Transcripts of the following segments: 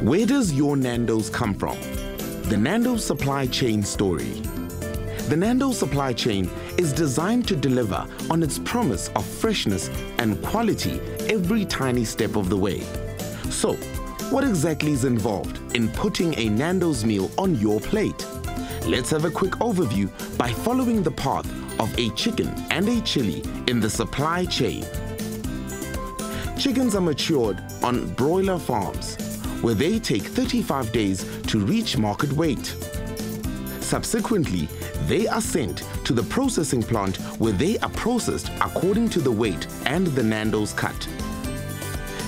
Where does your Nando's come from? The Nando's supply chain story. The Nando's supply chain is designed to deliver on its promise of freshness and quality every tiny step of the way. So, what exactly is involved in putting a Nando's meal on your plate? Let's have a quick overview by following the path of a chicken and a chili in the supply chain. Chickens are matured on broiler farms, where they take 35 days to reach market weight. Subsequently, they are sent to the processing plant where they are processed according to the weight and the Nando's cut.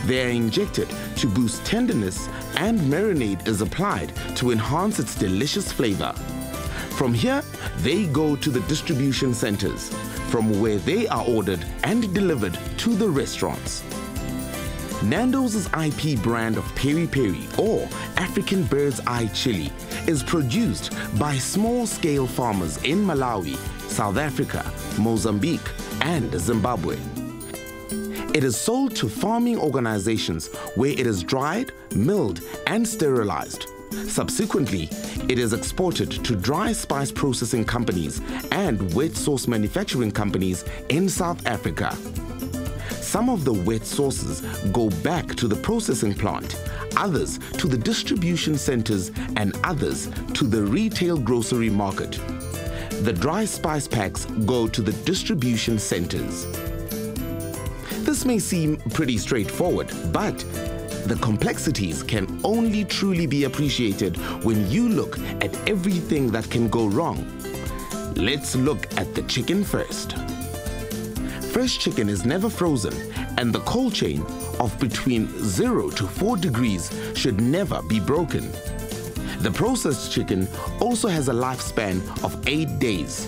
They are injected to boost tenderness, and marinade is applied to enhance its delicious flavor. From here, they go to the distribution centers, from where they are ordered and delivered to the restaurants. Nando's IP brand of Peri Peri, or African Bird's Eye Chili, is produced by small-scale farmers in Malawi, South Africa, Mozambique, and Zimbabwe. It is sold to farming organizations where it is dried, milled, and sterilized. Subsequently, it is exported to dry spice processing companies and wet sauce manufacturing companies in South Africa. Some of the wet sauces go back to the processing plant, others to the distribution centers, and others to the retail grocery market. The dry spice packs go to the distribution centers. This may seem pretty straightforward, but the complexities can only truly be appreciated when you look at everything that can go wrong. Let's look at the chicken first. Fresh chicken is never frozen, and the cold chain of between 0 to 4 degrees should never be broken. The processed chicken also has a lifespan of 8 days,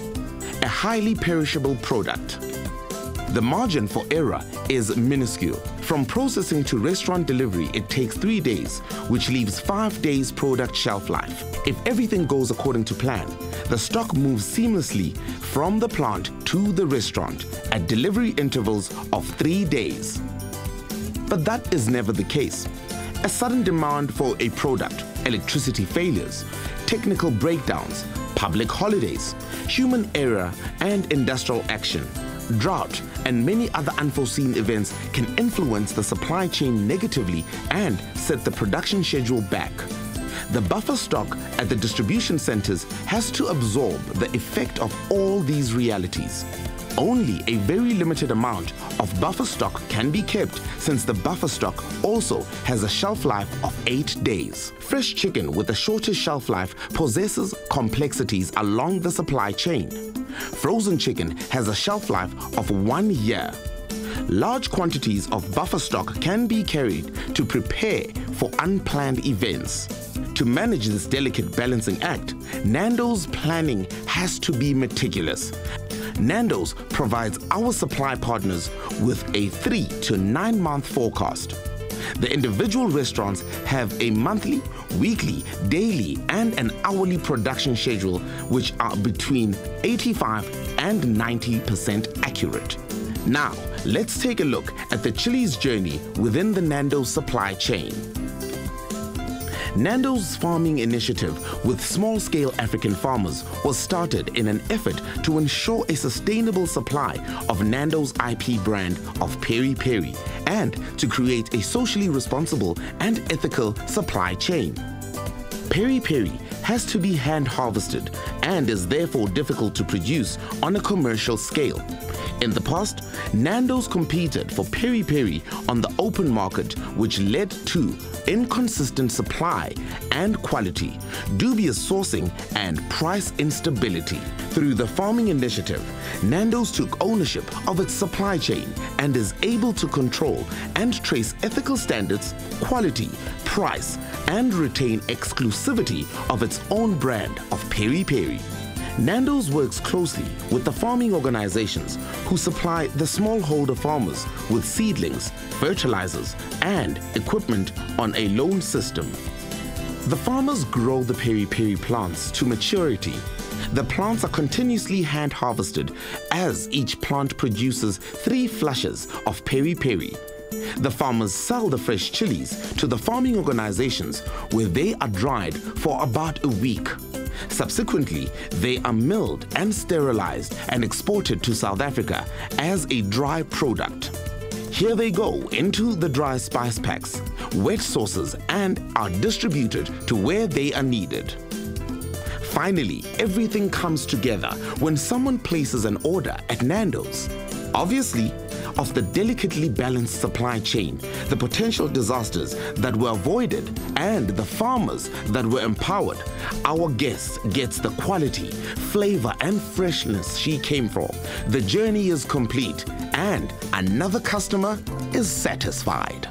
a highly perishable product. The margin for error is minuscule. From processing to restaurant delivery, it takes 3 days, which leaves 5 days product shelf life. If everything goes according to plan, the stock moves seamlessly from the plant to the restaurant at delivery intervals of 3 days. But that is never the case. A sudden demand for a product, electricity failures, technical breakdowns, public holidays, human error, and industrial action, drought, and many other unforeseen events can influence the supply chain negatively and set the production schedule back. The buffer stock at the distribution centers has to absorb the effect of all these realities. Only a very limited amount of buffer stock can be kept, since the buffer stock also has a shelf life of 8 days. Fresh chicken with a shorter shelf life possesses complexities along the supply chain. Frozen chicken has a shelf life of 1 year. Large quantities of buffer stock can be carried to prepare for unplanned events. To manage this delicate balancing act, Nando's planning has to be meticulous. Nando's provides our supply partners with a 3 to 9 month forecast. The individual restaurants have a monthly, weekly, daily, and an hourly production schedule, which are between 85 and 90% accurate. Now, let's take a look at the chili's journey within the Nando's supply chain. Nando's farming initiative with small-scale African farmers was started in an effort to ensure a sustainable supply of Nando's IP brand of Peri Peri and to create a socially responsible and ethical supply chain. Peri Peri has to be hand-harvested and is therefore difficult to produce on a commercial scale. In the past, Nando's competed for Peri Peri on the open market, which led to inconsistent supply and quality, dubious sourcing, and price instability. Through the farming initiative, Nando's took ownership of its supply chain and is able to control and trace ethical standards, quality, price, and retain exclusivity of its own brand of Peri Peri. Nando's works closely with the farming organizations who supply the smallholder farmers with seedlings, fertilizers, and equipment on a loan system. The farmers grow the Peri Peri plants to maturity. The plants are continuously hand harvested as each plant produces 3 flushes of Peri Peri. The farmers sell the fresh chilies to the farming organizations where they are dried for about a week. Subsequently, they are milled and sterilized and exported to South Africa as a dry product. Here they go into the dry spice packs, wet sauces, and are distributed to where they are needed. Finally, everything comes together when someone places an order at Nando's. Obviously, of the delicately balanced supply chain, the potential disasters that were avoided, and the farmers that were empowered, our guest gets the quality, flavor, and freshness she came for. The journey is complete, and another customer is satisfied.